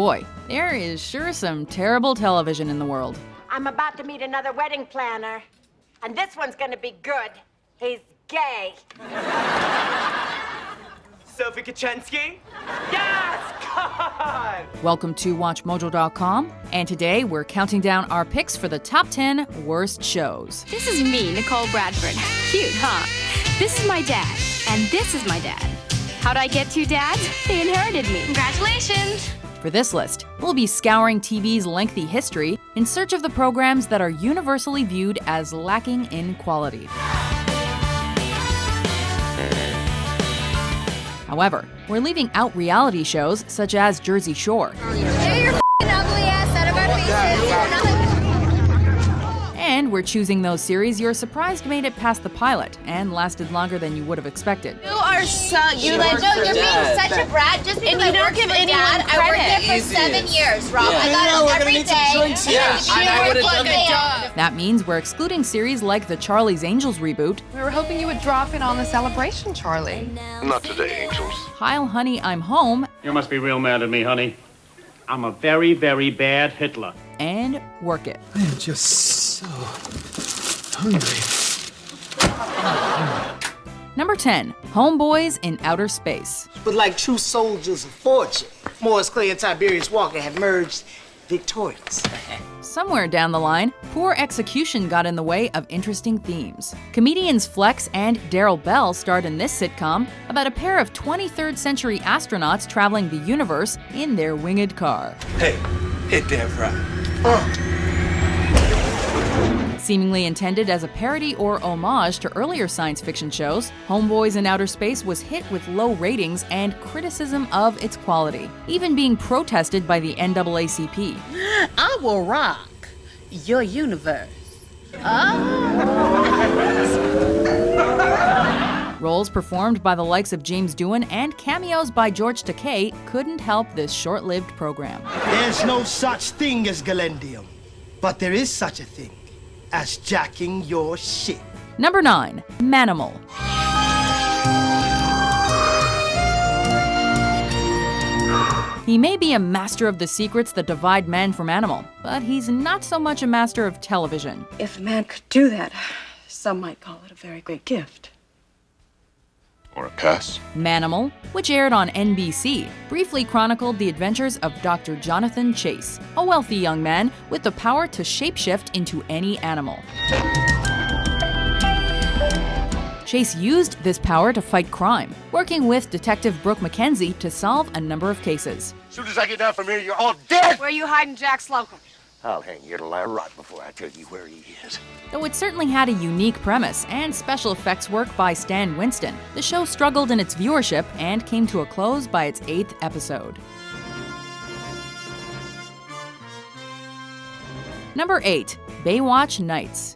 boy, there is sure some terrible television in the world. I'm about to meet another wedding planner, and this one's gonna be good. He's gay. Sophie Kaczynski? Yes! God! Welcome to WatchMojo.com, and today we're counting down our picks for the top 10 worst shows. This is me, Nicole Bradford. Cute, huh? This is my dad, and this is my dad. How'd I get two dads? They inherited me. Congratulations! For this list, we'll be scouring TV's lengthy history in search of the programs that are universally viewed as lacking in quality. However, we're leaving out reality shows such as Jersey Shore. Get your ugly ass out of my face. And we're choosing those series you're surprised made it past the pilot and lasted longer than you would have expected. You are so you're being such a brat just because I don't give anyone credit. I worked there for 7 years, Rob. I got it every day. I would have done it. That means we're excluding series like the Charlie's Angels reboot. We were hoping you would drop in on the celebration, Charlie. Not today, Angels. Heil Honey, I'm Home, You must be real mad at me, honey. I'm a very, very bad Hitler. and Work It. I'm just so hungry. Number 10, Homeboys in Outer Space. But like true soldiers of fortune, Morris Clay and Tiberius Walker had merged victorious. Somewhere down the line, poor execution got in the way of interesting themes. Comedians Flex and Daryl Bell starred in this sitcom about a pair of 23rd century astronauts traveling the universe in their winged car. Hey, hit that right. Seemingly intended as a parody or homage to earlier science fiction shows, Homeboys in Outer Space was hit with low ratings and criticism of its quality, even being protested by the NAACP. I will rock your universe. Roles performed by the likes of James Doohan and cameos by George Takei couldn't help this short-lived program. There's no such thing as Galendium, but there is such a thing as jacking your shit. Number 9, Manimal. He may be a master of the secrets that divide man from animal, but he's not so much a master of television. If a man could do that, some might call it a very great gift. Or a cuss. Manimal, which aired on NBC, briefly chronicled the adventures of Dr. Jonathan Chase, a wealthy young man with the power to shapeshift into any animal. Chase used this power to fight crime, working with Detective Brooke McKenzie to solve a number of cases. As soon as I get down from here, you're all dead! Where are you hiding Jack Slocum? I'll hang you to lie rot before I tell you where he is. Though it certainly had a unique premise and special effects work by Stan Winston, the show struggled in its viewership and came to a close by its 8th episode. Number 8, Baywatch Nights.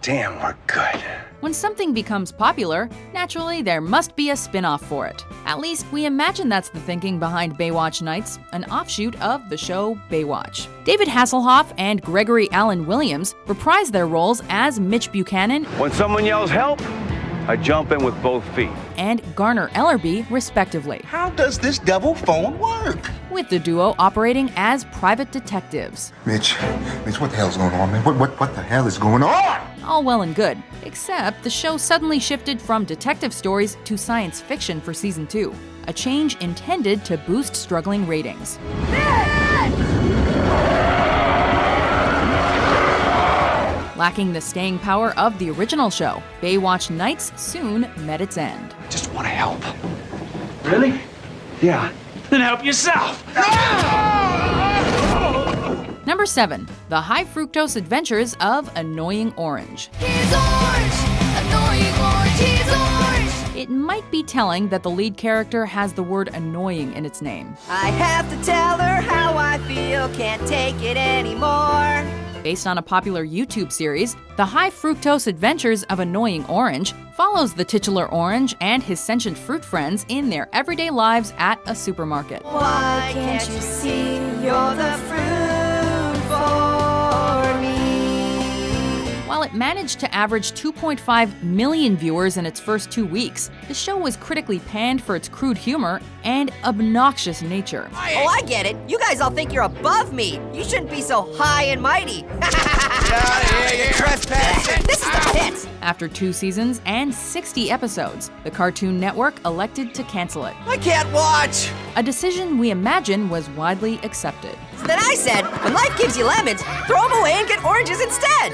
Damn, we're good. When something becomes popular, naturally there must be a spin-off for it. At least we imagine that's the thinking behind Baywatch Nights, an offshoot of the show Baywatch. David Hasselhoff and Gregory Allen Williams reprised their roles as Mitch Buchanan When someone yells help, I jump in with both feet. and Garner Ellerby, respectively, How does this devil phone work? with the duo operating as private detectives. Mitch, what the hell's going on, man? What the hell is going on? All well and good, except the show suddenly shifted from detective stories to science fiction for season 2, a change intended to boost struggling ratings. Lacking the staying power of the original show, Baywatch Nights soon met its end. Just want to help. Really? Yeah. Then help yourself. Number 7, The High Fructose Adventures of Annoying Orange. He's orange! Annoying orange! He's orange! It might be telling that the lead character has the word annoying in its name. I have to tell her how I feel, can't take it anymore. Based on a popular YouTube series, The High Fructose Adventures of Annoying Orange follows the titular orange and his sentient fruit friends in their everyday lives at a supermarket. Why can't you see you're the fruit for me? While While it managed to average 2.5 million viewers in its first 2 weeks, the show was critically panned for its crude humor and obnoxious nature. Oh, I get it. You guys all think you're above me. You shouldn't be so high and mighty. You're trespassing. This is the pits. After 2 seasons and 60 episodes, the Cartoon Network elected to cancel it. I can't watch. A decision we imagine was widely accepted. So then I said, when life gives you lemons, throw them away and get oranges instead.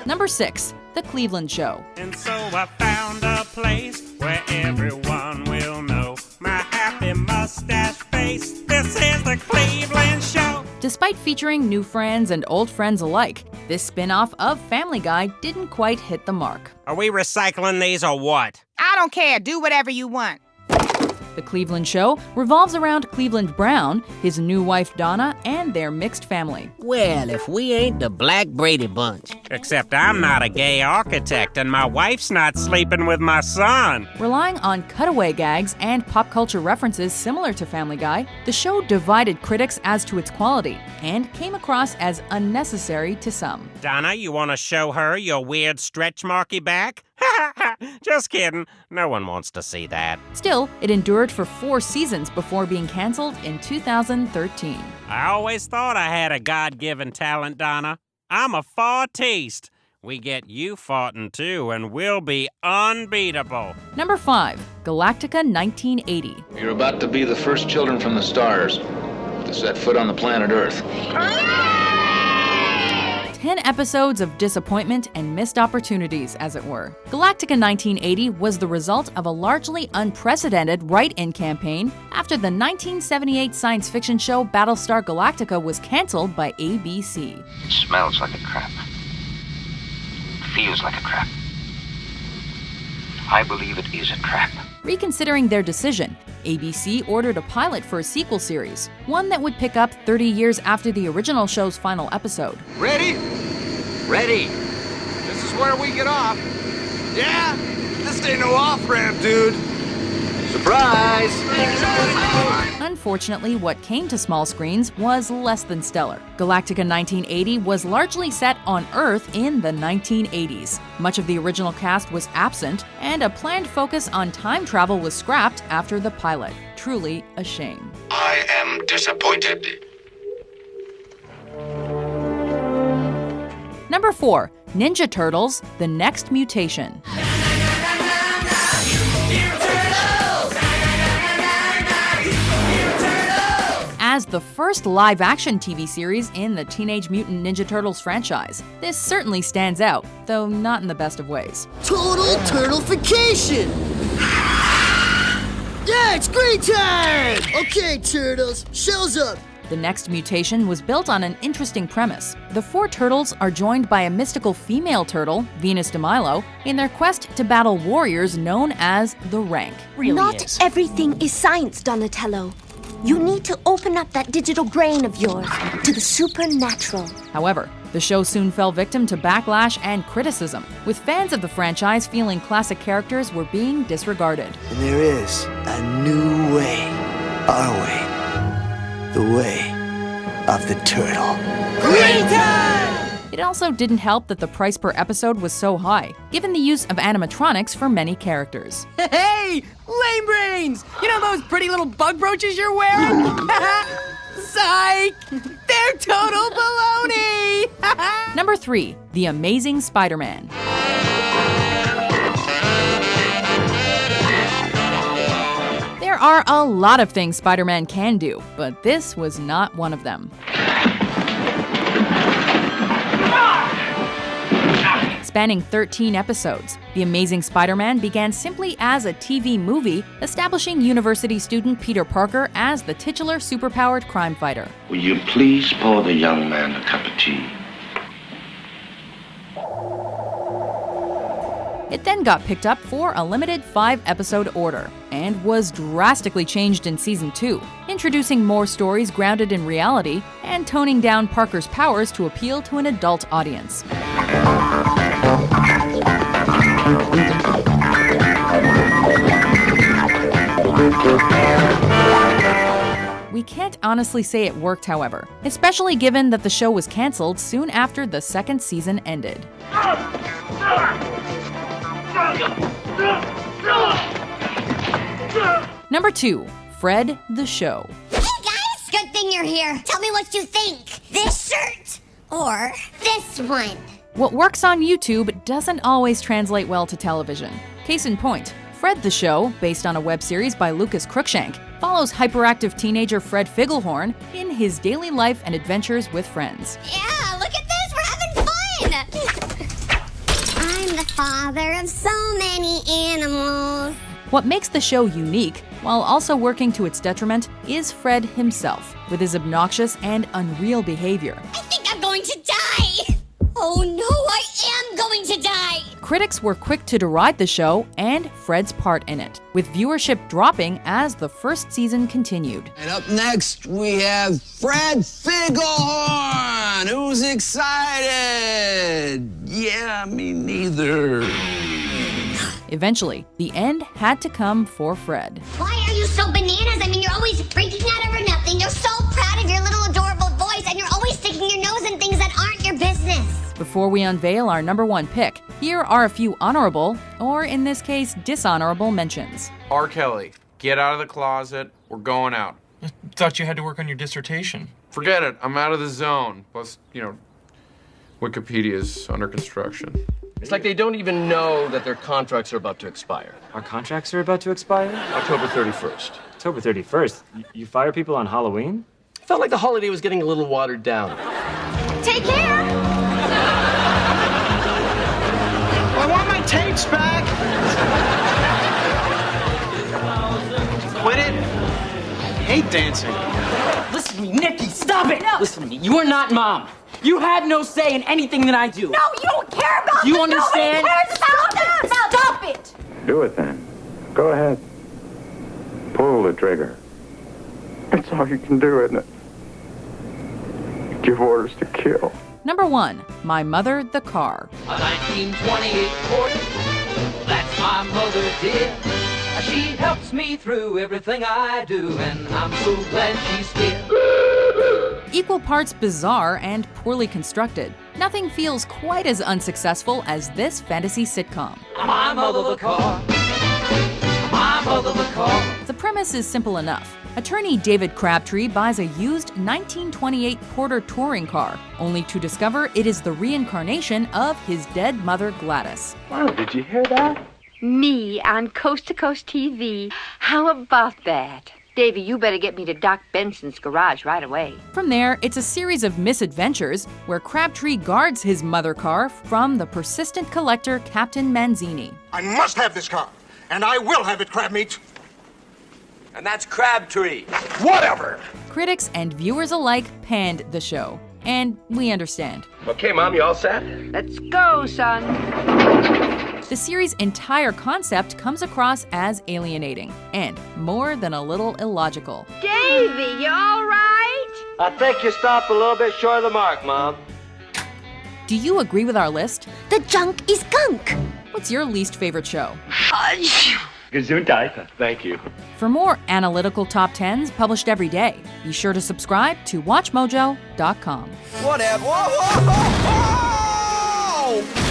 Number 6, The Cleveland Show. And so I found a place where everyone will know my happy mustache face. This is The Cleveland Show. Despite featuring new friends and old friends alike, this spin-off of Family Guy didn't quite hit the mark. Are we recycling these or what? I don't care. Do whatever you want. The Cleveland Show revolves around Cleveland Brown, his new wife Donna, and their mixed family. Well, if we ain't the Black Brady Bunch. Except I'm not a gay architect and my wife's not sleeping with my son. Relying on cutaway gags and pop culture references similar to Family Guy, the show divided critics as to its quality and came across as unnecessary to some. Donna, you want to show her your weird stretch marky back? Just kidding. No one wants to see that. Still, it endured for 4 seasons before being canceled in 2013. I always thought I had a God-given talent, Donna. I'm a fartiste. We get you farting too, and we'll be unbeatable. Number 5, Galactica 1980. You're about to be the first children from the stars to set foot on the planet Earth. 10 episodes of disappointment and missed opportunities, as it were. Galactica 1980 was the result of a largely unprecedented write-in campaign after the 1978 science fiction show Battlestar Galactica was canceled by ABC. It smells like a trap. It feels like a trap. I believe it is a trap. Reconsidering their decision, ABC ordered a pilot for a sequel series, one that would pick up 30 years after the original show's final episode. Ready? Ready. This is where we get off. Yeah? This ain't no off-ramp, dude. Surprise! Unfortunately, what came to small screens was less than stellar. Galactica 1980 was largely set on Earth in the 1980s. Much of the original cast was absent, and a planned focus on time travel was scrapped after the pilot. Truly a shame. I am disappointed. Number 4, Ninja Turtles: The Next Mutation. As the first live-action TV series in the Teenage Mutant Ninja Turtles franchise, this certainly stands out, though not in the best of ways. Total turtleification! Yeah, it's screen time! Okay, turtles, show's up. The Next Mutation was built on an interesting premise. The 4 turtles are joined by a mystical female turtle, Venus de Milo, in their quest to battle warriors known as the Rank. Not everything is science, Donatello. You need to open up that digital brain of yours to the supernatural. However, the show soon fell victim to backlash and criticism, with fans of the franchise feeling classic characters were being disregarded. And there is a new way. Our way. The way of the turtle. Green time! It also didn't help that the price per episode was so high, given the use of animatronics for many characters. Hey, lame brains! You know those pretty little bug brooches you're wearing? Psych! They're total baloney! Number 3, The Amazing Spider-Man. There are a lot of things Spider-Man can do, but this was not one of them. Spanning 13 episodes, The Amazing Spider-Man began simply as a TV movie, establishing university student Peter Parker as the titular superpowered crime fighter. Will you please pour the young man a cup of tea? It then got picked up for a limited 5-episode order, and was drastically changed in Season 2, introducing more stories grounded in reality and toning down Parker's powers to appeal to an adult audience. We We can't honestly say it worked, however, especially given that the show was canceled soon after the second season ended. Number 2. Fred the Show. Hey guys, good thing you're here. Tell me what you think. This shirt or this one? What works on YouTube doesn't always translate well to television. Case in point, Fred the Show, based on a web series by Lucas Cruikshank, follows hyperactive teenager Fred Figglehorn in his daily life and adventures with friends. Yeah, look at this, we're having fun! I'm the father of so many animals. What makes the show unique, while also working to its detriment, is Fred himself, with his obnoxious and unreal behavior. I think I'm going to die! Oh no, I am going to die! Critics were quick to deride the show and Fred's part in it, with viewership dropping as the first season continued. And up next, we have Fred Figglehorn, who's excited. Yeah, me neither. Eventually, the end had to come for Fred. Why are you so bananas? I mean, you're always freaking out over nothing. You're so proud of your little adorable voice, and you're always sticking your nose in things that aren't your business. Before we unveil our number 1 pick, here are a few honorable, or in this case, dishonorable mentions. R. Kelly, get out of the closet. We're going out. I thought you had to work on your dissertation. Forget it. I'm out of the zone. Plus, Wikipedia's under construction. It's like they don't even know that their contracts are about to expire. Our contracts are about to expire? October 31st. October 31st? You fire people on Halloween? Felt like the holiday was getting a little watered down. Take care! I want my tapes back! Quit it. I hate dancing. Listen to me, Nikki, stop it! No. Listen to me, you are not Mom. You had no say in anything that I do. No, you don't care about You it. understand? Nobody cares about this. Stop it! Do it then. Go ahead. Pull the trigger. That's all you can do, isn't it? Give orders to kill. Number 1. My Mother the Car. A 1928 Ford, that's my mother, dear. She helps me through everything I do, and I'm so glad she's here. Equal parts bizarre and poorly constructed, nothing feels quite as unsuccessful as this fantasy sitcom. My mother the car, my mother the car. The premise is simple enough. Attorney David Crabtree buys a used 1928 Porter touring car, only to discover it is the reincarnation of his dead mother Gladys. Wow, did you hear that? Me on Coast to Coast TV. How about that? Davy, you better get me to Doc Benson's garage right away. From there, it's a series of misadventures where Crabtree guards his mother car from the persistent collector Captain Manzini. I must have this car, and I will have it, Crabmeat. And that's Crabtree. Whatever. Critics and viewers alike panned the show, and we understand. Okay, Mom, you all set? Let's go, son. The series' entire concept comes across as alienating and more than a little illogical. Davy, you all right? I think you stopped a little bit short of the mark, Mom. Do you agree with our list? The junk is gunk. What's your least favorite show? Gesundheit. Thank you. For more analytical top 10s published every day, be sure to subscribe to WatchMojo.com. Whatever. Whoa, whoa, whoa, whoa!